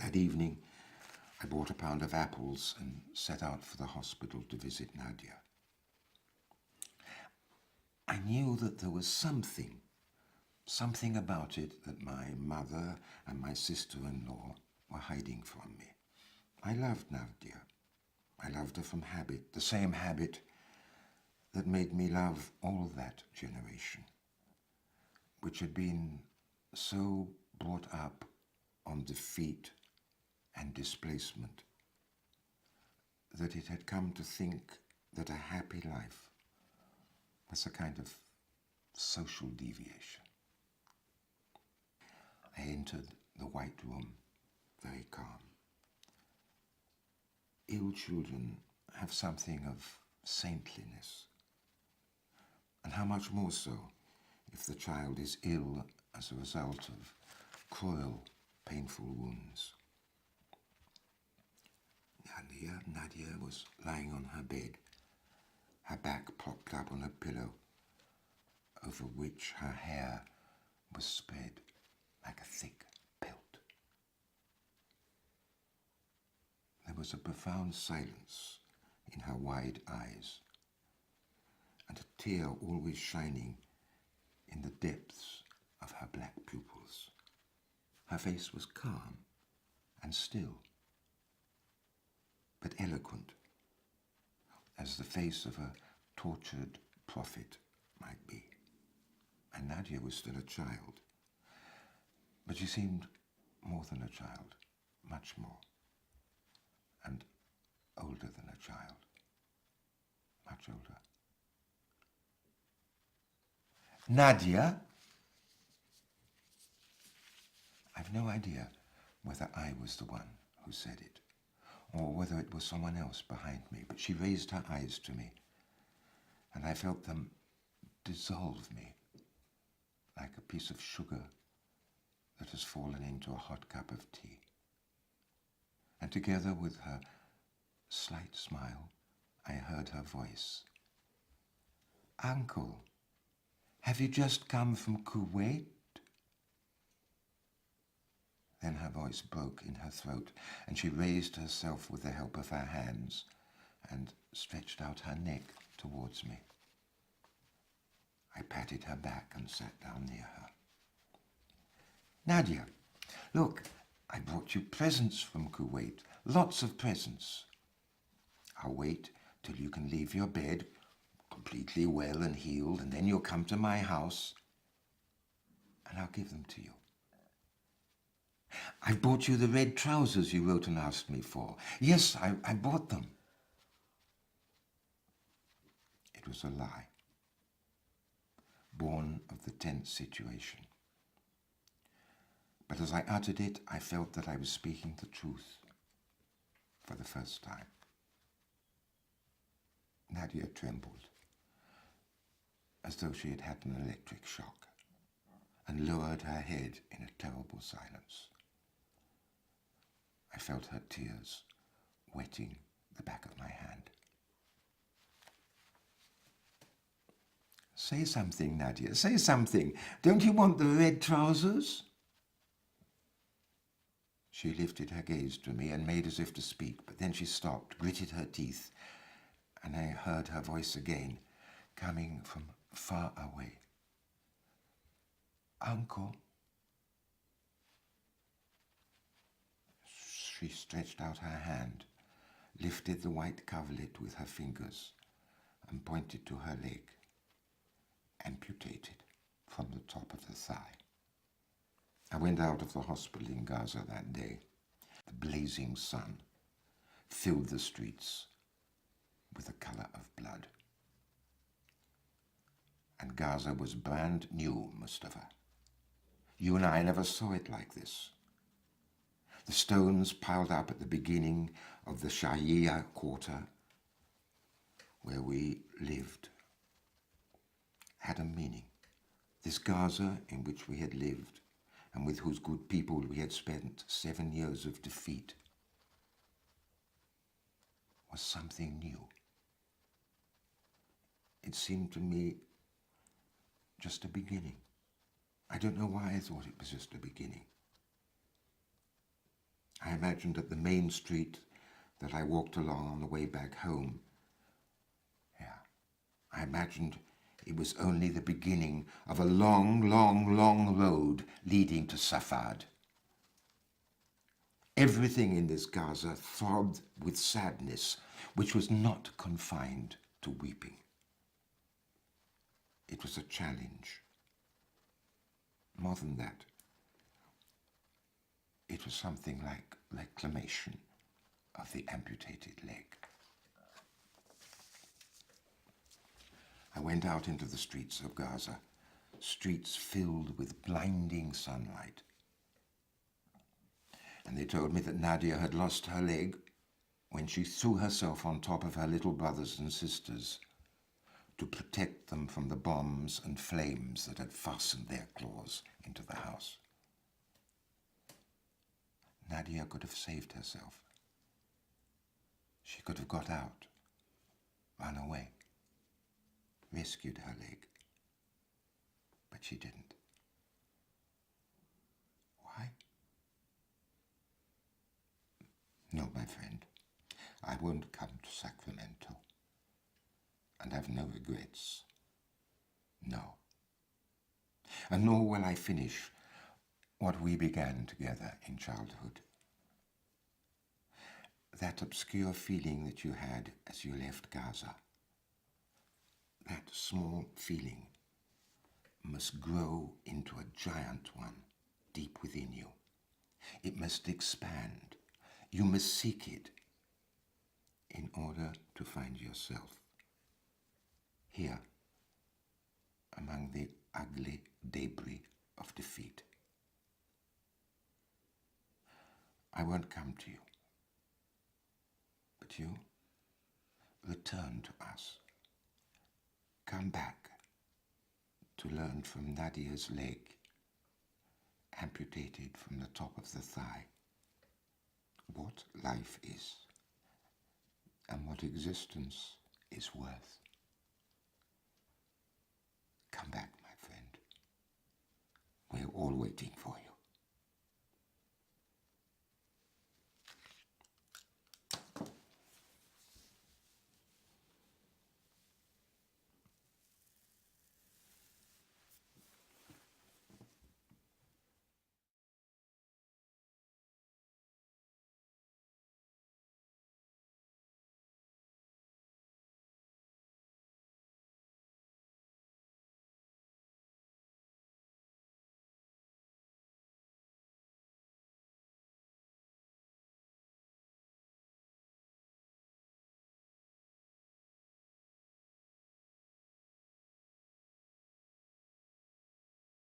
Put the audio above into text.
That evening, I bought a pound of apples and set out for the hospital to visit Nadia. I knew that there was something about it that my mother and my sister-in-law were hiding from me. I loved Nadia. I loved her from habit, the same habit that made me love all that generation, which had been so brought up on defeat and displacement that it had come to think that a happy life was a kind of social deviation. I entered the white room, very calm. Ill children have something of saintliness, and how much more so if the child is ill as a result of cruel, painful wounds. Nadia was lying on her bed, her back propped up on a pillow, over which her hair was spread like a thick pelt. There was a profound silence in her wide eyes, and a tear always shining in the depths of her black pupils. Her face was calm and still, but eloquent, as the face of a tortured prophet might be. And Nadia was still a child, but she seemed more than a child, much more, and older than a child, much older. Nadia? I've no idea whether I was the one who said it, or whether it was someone else behind me, but she raised her eyes to me, and I felt them dissolve me like a piece of sugar that has fallen into a hot cup of tea. And together with her slight smile, I heard her voice. Uncle, have you just come from Kuwait? Then her voice broke in her throat, and she raised herself with the help of her hands and stretched out her neck towards me. I patted her back and sat down near her. Nadia, look, I brought you presents from Kuwait, lots of presents. I'll wait till you can leave your bed, completely well and healed, and then you'll come to my house, and I'll give them to you. I bought you the red trousers you wrote and asked me for. Yes, I bought them. It was a lie, born of the tense situation. But as I uttered it, I felt that I was speaking the truth for the first time. Nadia trembled, as though she had had an electric shock, and lowered her head in a terrible silence. I felt her tears wetting the back of my hand. Say something, Nadia, say something. Don't you want the red trousers? She lifted her gaze to me and made as if to speak, but then she stopped, gritted her teeth, and I heard her voice again, coming from far away. Uncle. She stretched out her hand, lifted the white coverlet with her fingers, and pointed to her leg, amputated from the top of the thigh. I went out of the hospital in Gaza that day. The blazing sun filled the streets with the color of blood. And Gaza was brand new, Mustafa. You and I never saw it like this. The stones piled up at the beginning of the Shahia quarter, where we lived, had a meaning. This Gaza in which we had lived, and with whose good people we had spent 7 years of defeat, was something new. It seemed to me just a beginning. I don't know why I thought it was just a beginning. I I imagined that the main street that I walked along on the way back home, I imagined it was only the beginning of a long, long, long road leading to Safad. Everything in this Gaza throbbed with sadness, which was not confined to weeping. It was a challenge. More than that, it was something like reclamation of the amputated leg. I went out into the streets of Gaza, streets filled with blinding sunlight. And they told me that Nadia had lost her leg when she threw herself on top of her little brothers and sisters to protect them from the bombs and flames that had fastened their claws into the house. Nadia could have saved herself. She could have got out, run away, rescued her leg, but she didn't. Why? No, my friend, I won't come to Sacramento, and I've no regrets. No. And nor will I finish what we began together in childhood. That obscure feeling that you had as you left Gaza, that small feeling must grow into a giant one deep within you. It must expand. You must seek it in order to find yourself here among the ugly debris of defeat. I won't come to you, but you return to us. Come back to learn from Nadia's leg, amputated from the top of the thigh, what life is and what existence is worth. Come back, my friend. We're all waiting for you.